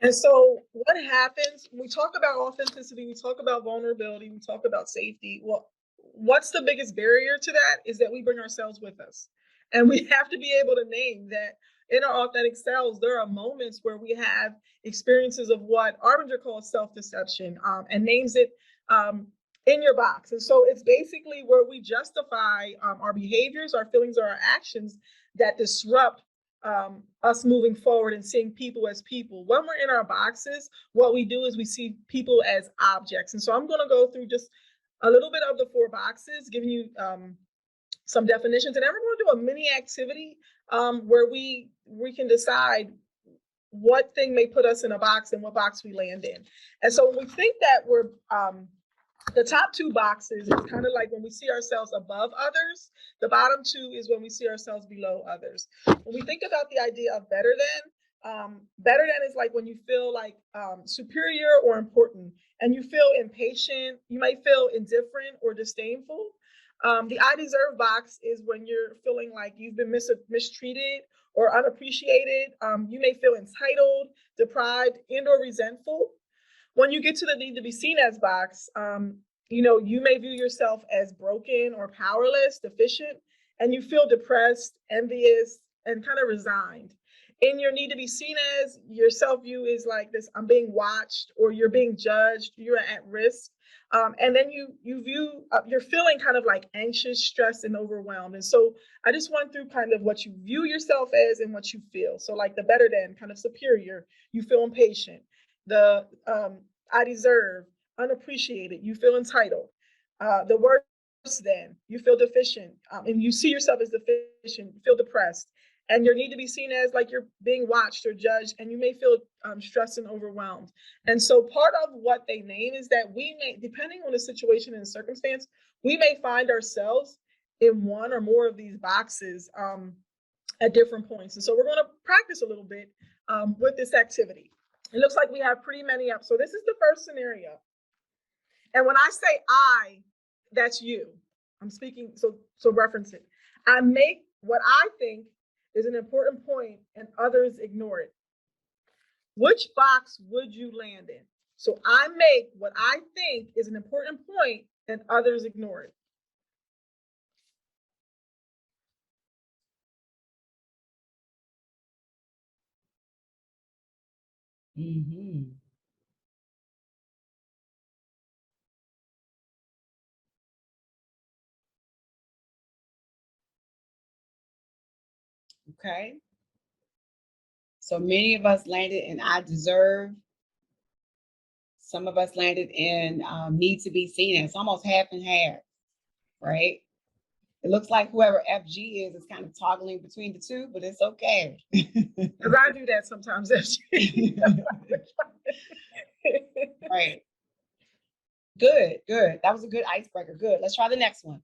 And so what happens when we talk about authenticity, we talk about vulnerability, we talk about safety. Well, what's the biggest barrier to that is that we bring ourselves with us. And we have to be able to name that in our authentic selves, there are moments where we have experiences of what Arbinger calls self-deception, and names it in your box. And so it's basically where we justify our behaviors, our feelings, or our actions that disrupt us moving forward and seeing people as people. When we're in our boxes, what we do is we see people as objects. And so I'm going to go through just a little bit of the 4 boxes, giving you some definitions, and then we're going to do a mini activity where we can decide what thing may put us in a box and what box we land in. And so when we think that we're the top 2 boxes is kind of like when we see ourselves above others. The bottom 2 is when we see ourselves below others. When we think about the idea of better than is like when you feel like superior or important, and you feel impatient, you might feel indifferent or disdainful. The I deserve box is when you're feeling like you've been mistreated or unappreciated. You may feel entitled, deprived, and or resentful. When you get to the need to be seen as box, you may view yourself as broken or powerless, deficient, and you feel depressed, envious, and kind of resigned. In your need to be seen as, your self-view is like this: I'm being watched, or you're being judged, you're at risk. And then you're feeling kind of like anxious, stressed, and overwhelmed. And so I just went through kind of what you view yourself as and what you feel. So like the better than, kind of superior, you feel impatient. The I deserve, unappreciated, you feel entitled. The worse than, you feel deficient, and you see yourself as deficient, you feel depressed, and your need to be seen as like you're being watched or judged, and you may feel stressed and overwhelmed. And so part of what they name is that we may, depending on the situation and the circumstance, we may find ourselves in one or more of these boxes at different points. And so we're going to practice a little bit with this activity. It looks like we have pretty many up. So this is the first scenario. And when I say I, that's you. I'm speaking, so reference it. I make what I think is an important point and others ignore it. Which box would you land in? So I make what I think is an important point and others ignore it. Mm-hmm. Okay. So many of us landed in I deserve. Some of us landed in need to be seen. And it's almost half and half, right? It looks like whoever FG is kind of toggling between the 2, but it's okay. Because I do that sometimes, FG. Right. Good, good. That was a good icebreaker. Good. Let's try the next one.